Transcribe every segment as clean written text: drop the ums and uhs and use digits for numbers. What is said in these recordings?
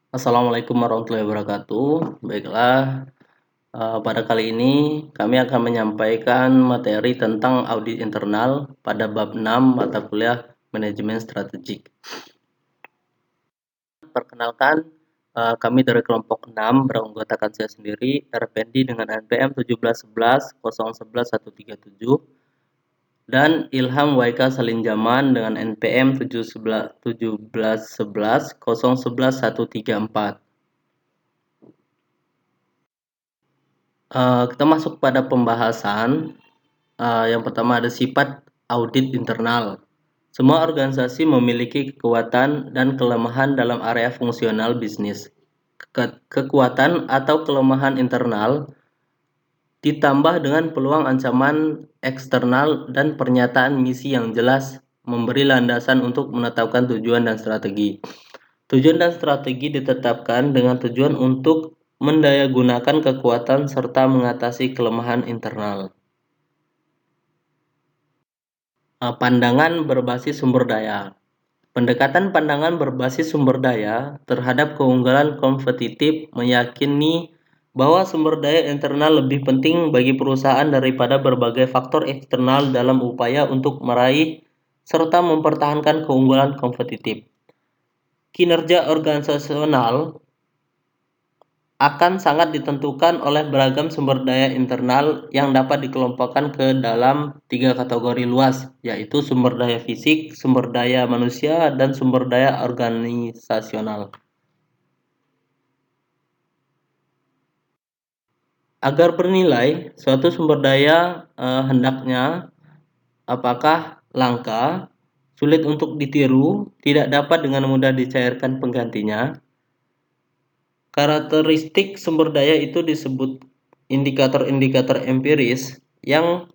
Assalamualaikum warahmatullahi wabarakatuh. Baiklah, pada kali ini kami akan menyampaikan materi tentang audit internal pada bab 6 mata kuliah Manajemen Strategik. Perkenalkan, kami dari kelompok 6 beranggotakan saya sendiri, Erpendi dengan NPM 1711011137 dan Ilham Waika Salinjaman dengan NPM 1711011134. Kita masuk pada pembahasan. Yang pertama ada sifat audit internal. Semua organisasi memiliki kekuatan dan kelemahan dalam area fungsional bisnis. Kekuatan atau kelemahan internal ditambah dengan peluang ancaman eksternal dan pernyataan misi yang jelas memberi landasan untuk menetapkan tujuan dan strategi. Tujuan dan strategi ditetapkan dengan tujuan untuk mendayagunakan kekuatan serta mengatasi kelemahan internal. Pandangan berbasis sumber daya. Pendekatan pandangan berbasis sumber daya terhadap keunggulan kompetitif meyakini bahwa sumber daya internal lebih penting bagi perusahaan daripada berbagai faktor eksternal dalam upaya untuk meraih serta mempertahankan keunggulan kompetitif. Kinerja organisasional akan sangat ditentukan oleh beragam sumber daya internal yang dapat dikelompokkan ke dalam 3 kategori luas, yaitu sumber daya fisik, sumber daya manusia, dan sumber daya organisasional. Agar bernilai, suatu sumber daya hendaknya apakah langka, sulit untuk ditiru, tidak dapat dengan mudah dicairkan penggantinya. Karakteristik sumber daya itu disebut indikator-indikator empiris yang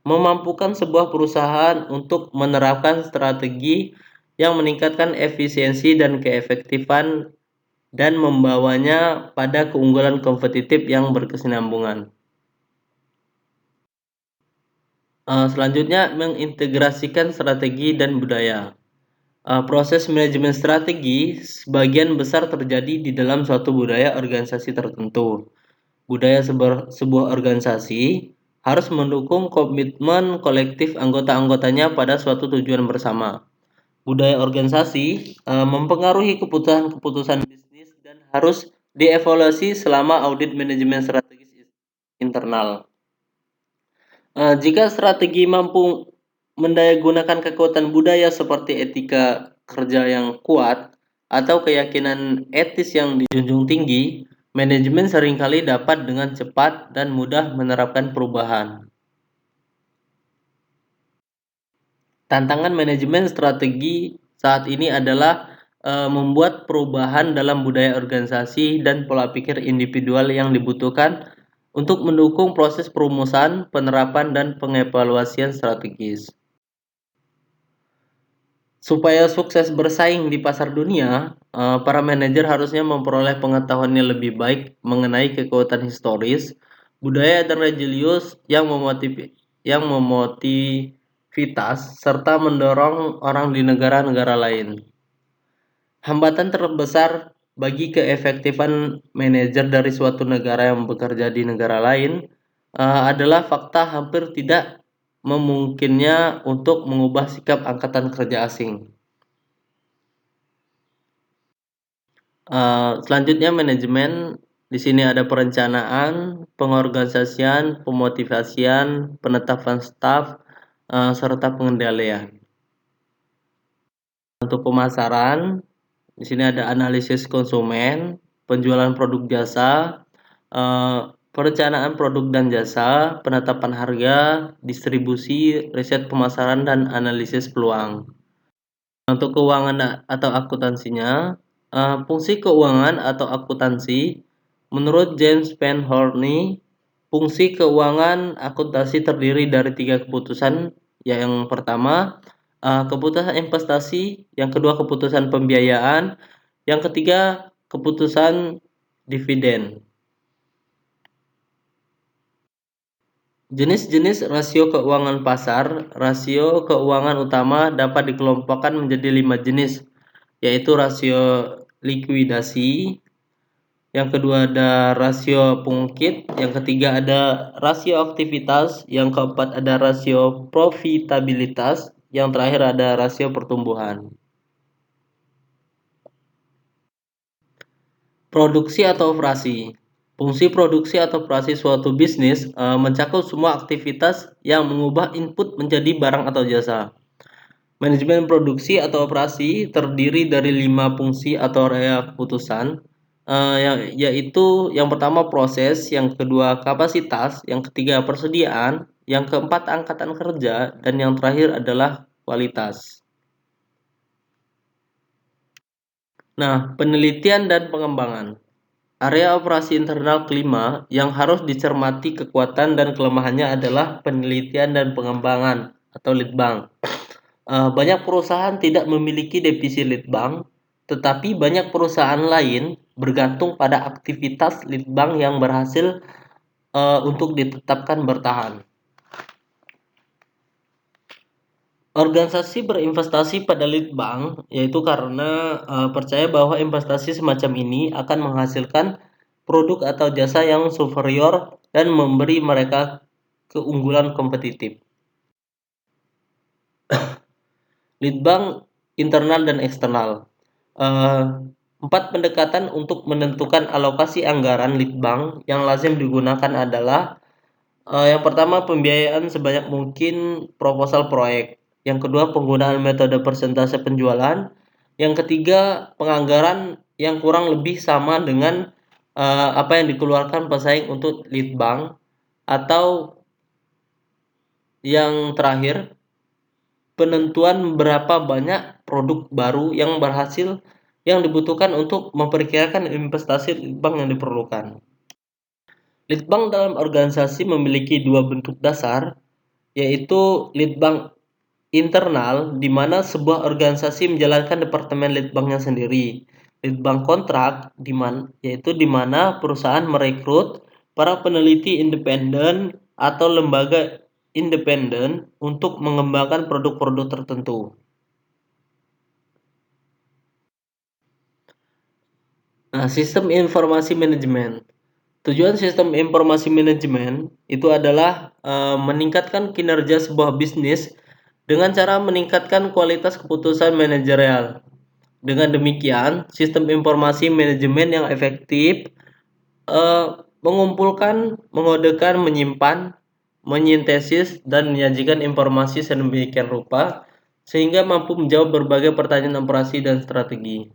memampukan sebuah perusahaan untuk menerapkan strategi yang meningkatkan efisiensi dan keefektifan dan membawanya pada keunggulan kompetitif yang berkesinambungan. Selanjutnya, mengintegrasikan strategi dan budaya. Proses manajemen strategi sebagian besar terjadi di dalam suatu budaya organisasi tertentu. Budaya sebuah organisasi harus mendukung komitmen kolektif anggota-anggotanya pada suatu tujuan bersama. Budaya organisasi mempengaruhi keputusan-keputusan bisnis dan harus dievaluasi selama audit manajemen strategis internal. Jika strategi mampu mendayagunakan kekuatan budaya seperti etika kerja yang kuat atau keyakinan etis yang dijunjung tinggi, manajemen seringkali dapat dengan cepat dan mudah menerapkan perubahan. Tantangan manajemen strategi saat ini adalah membuat perubahan dalam budaya organisasi dan pola pikir individual yang dibutuhkan untuk mendukung proses perumusan, penerapan, dan pengevaluasian strategis. Supaya sukses bersaing di pasar dunia, para manajer harusnya memperoleh pengetahuan yang lebih baik mengenai kekuatan historis, budaya, dan religius yang memotivitas serta mendorong orang di negara-negara lain. Hambatan terbesar bagi keefektifan manajer dari suatu negara yang bekerja di negara lain adalah fakta hampir tidak memungkinnya untuk mengubah sikap angkatan kerja asing. Selanjutnya manajemen. Di sini ada perencanaan, pengorganisasian, pemotivasian, penetapan staf, serta pengendalian. Untuk pemasaran, di sini ada analisis konsumen, penjualan produk jasa, perencanaan produk dan jasa, penetapan harga, distribusi, riset pemasaran, dan analisis peluang. Untuk keuangan atau akuntansinya, fungsi keuangan atau akuntansi, menurut James Penhorny, fungsi keuangan akuntansi terdiri dari 3 keputusan. Yang pertama, keputusan investasi, yang kedua keputusan pembiayaan, yang ketiga keputusan dividen. Jenis-jenis rasio keuangan pasar. Rasio keuangan utama dapat dikelompokkan menjadi 5 jenis, yaitu rasio likuidasi, yang kedua ada rasio pungkit, yang ketiga ada rasio aktivitas, yang keempat ada rasio profitabilitas, yang terakhir ada rasio pertumbuhan. Produksi atau operasi. Fungsi produksi atau operasi suatu bisnis mencakup semua aktivitas yang mengubah input menjadi barang atau jasa. Manajemen produksi atau operasi terdiri dari 5 fungsi atau area keputusan, yaitu yang pertama proses, yang kedua kapasitas, yang ketiga persediaan, yang keempat angkatan kerja, dan yang terakhir adalah kualitas. Nah, penelitian dan pengembangan. Area operasi internal kelima yang harus dicermati kekuatan dan kelemahannya adalah penelitian dan pengembangan atau leadbank. Banyak perusahaan tidak memiliki divisi leadbank, tetapi banyak perusahaan lain bergantung pada aktivitas leadbank yang berhasil untuk ditetapkan bertahan. Organisasi berinvestasi pada leadbank yaitu karena percaya bahwa investasi semacam ini akan menghasilkan produk atau jasa yang superior dan memberi mereka keunggulan kompetitif. Leadbank internal dan eksternal. 4 pendekatan untuk menentukan alokasi anggaran leadbank yang lazim digunakan adalah yang pertama pembiayaan sebanyak mungkin proposal proyek. Yang kedua penggunaan metode persentase penjualan. Yang ketiga penganggaran yang kurang lebih sama dengan apa yang dikeluarkan pesaing untuk leadbank. Atau yang terakhir penentuan berapa banyak produk baru yang berhasil yang dibutuhkan untuk memperkirakan investasi leadbank yang diperlukan. Leadbank dalam organisasi memiliki 2 bentuk dasar, yaitu leadbank internal, di mana sebuah organisasi menjalankan departemen leadbanknya sendiri. Leadbank kontrak, yaitu di mana perusahaan merekrut para peneliti independen atau lembaga independen untuk mengembangkan produk-produk tertentu. Nah, sistem informasi manajemen. Tujuan sistem informasi manajemen itu adalah meningkatkan kinerja sebuah bisnis dengan cara meningkatkan kualitas keputusan manajerial. Dengan demikian, sistem informasi manajemen yang efektif mengumpulkan, mengodekan, menyimpan, menyintesis, dan menyajikan informasi sedemikian rupa sehingga mampu menjawab berbagai pertanyaan operasi dan strategi.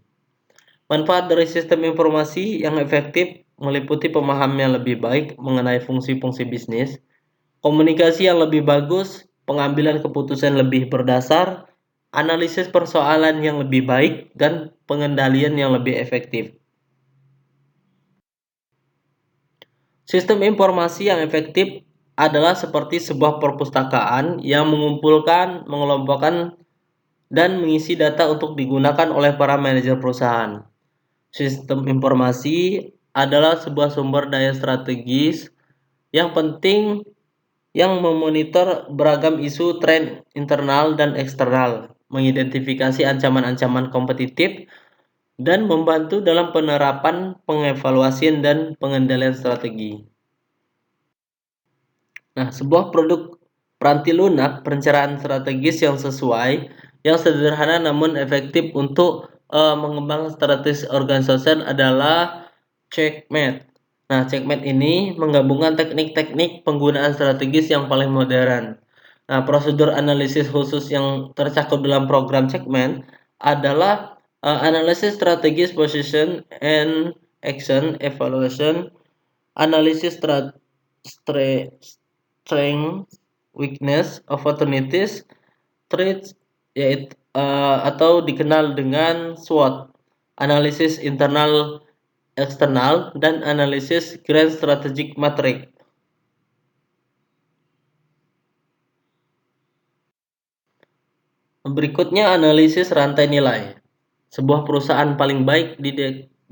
Manfaat dari sistem informasi yang efektif meliputi pemahaman yang lebih baik mengenai fungsi-fungsi bisnis, komunikasi yang lebih bagus, pengambilan keputusan lebih berdasar, analisis persoalan yang lebih baik, dan pengendalian yang lebih efektif. Sistem informasi yang efektif adalah seperti sebuah perpustakaan yang mengumpulkan, mengelompokkan, dan mengisi data untuk digunakan oleh para manajer perusahaan. Sistem informasi adalah sebuah sumber daya strategis yang penting yang memonitor beragam isu tren internal dan eksternal, mengidentifikasi ancaman-ancaman kompetitif, dan membantu dalam penerapan, pengevaluasian, dan pengendalian strategi. Nah, sebuah produk peranti lunak perencanaan strategis yang sesuai, yang sederhana namun efektif untuk mengembangkan strategi organisasi adalah Checkmate. Nah, Checkmate ini menggabungkan teknik-teknik penggunaan strategis yang paling modern. Nah, prosedur analisis khusus yang tercakup dalam program Checkmate adalah analisis strategis position and action evaluation, analisis strength, weakness, opportunities, threats, yaitu atau dikenal dengan SWOT, analisis internal eksternal, dan analisis Grand Strategic Matrix. Berikutnya analisis rantai nilai. Sebuah perusahaan paling baik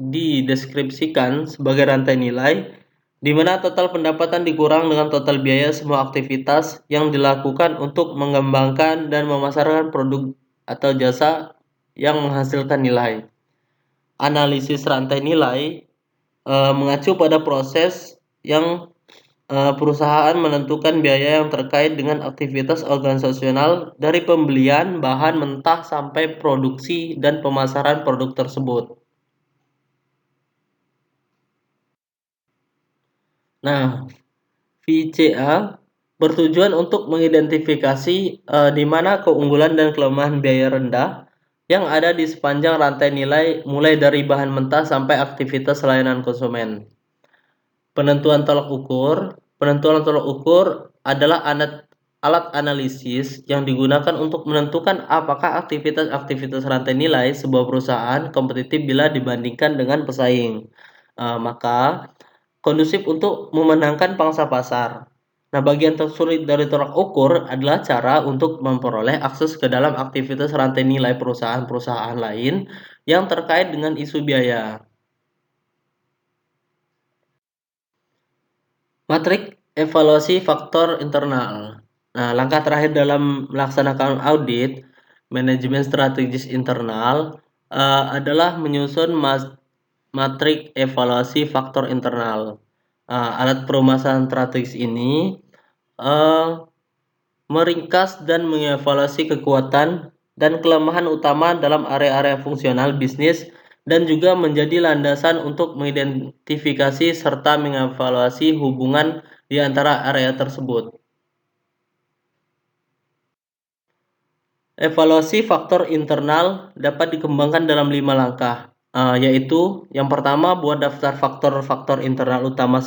dideskripsikan sebagai rantai nilai, di mana total pendapatan dikurang dengan total biaya semua aktivitas yang dilakukan untuk mengembangkan dan memasarkan produk atau jasa yang menghasilkan nilai. analisis rantai nilai mengacu pada proses yang perusahaan menentukan biaya yang terkait dengan aktivitas organisasional dari pembelian bahan mentah sampai produksi dan pemasaran produk tersebut. Nah, VCA bertujuan untuk mengidentifikasi di mana keunggulan dan kelemahan biaya rendah yang ada di sepanjang rantai nilai mulai dari bahan mentah sampai aktivitas layanan konsumen. Penentuan tolak ukur adalah alat analisis yang digunakan untuk menentukan apakah aktivitas-aktivitas rantai nilai sebuah perusahaan kompetitif bila dibandingkan dengan pesaing. Maka kondusif untuk memenangkan pangsa pasar. Nah, bagian tersulit dari tolak ukur adalah cara untuk memperoleh akses ke dalam aktivitas rantai nilai perusahaan-perusahaan lain yang terkait dengan isu biaya. Matrik evaluasi faktor internal. Nah, langkah terakhir dalam melaksanakan audit manajemen strategis internal adalah menyusun matrik evaluasi faktor internal. Alat permasalahan strategis ini meringkas dan mengevaluasi kekuatan dan kelemahan utama dalam area-area fungsional bisnis dan juga menjadi landasan untuk mengidentifikasi serta mengevaluasi hubungan di antara area tersebut. Evaluasi faktor internal dapat dikembangkan dalam 5 langkah, yaitu yang pertama buat daftar faktor-faktor internal utama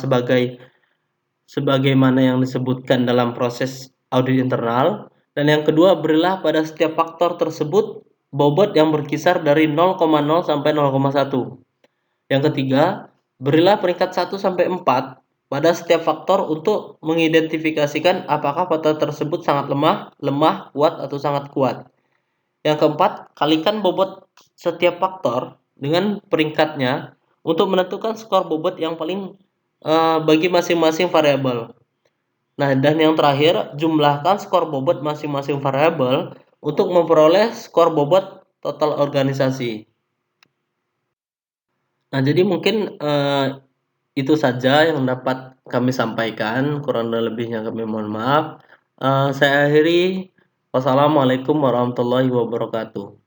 sebagaimana yang disebutkan dalam proses audit internal, dan yang kedua berilah pada setiap faktor tersebut bobot yang berkisar dari 0,0 sampai 0,1. Yang ketiga, berilah peringkat 1 sampai 4 pada setiap faktor untuk mengidentifikasikan apakah faktor tersebut sangat lemah, kuat, atau sangat kuat. Yang keempat, kalikan bobot setiap faktor dengan peringkatnya untuk menentukan skor bobot yang paling bagi masing-masing variabel. Nah, dan yang terakhir, jumlahkan skor bobot masing-masing variabel untuk memperoleh skor bobot total organisasi. Nah, jadi mungkin itu saja yang dapat kami sampaikan, kurang dan lebihnya kami mohon maaf. Saya akhiri. Wassalamualaikum warahmatullahi wabarakatuh.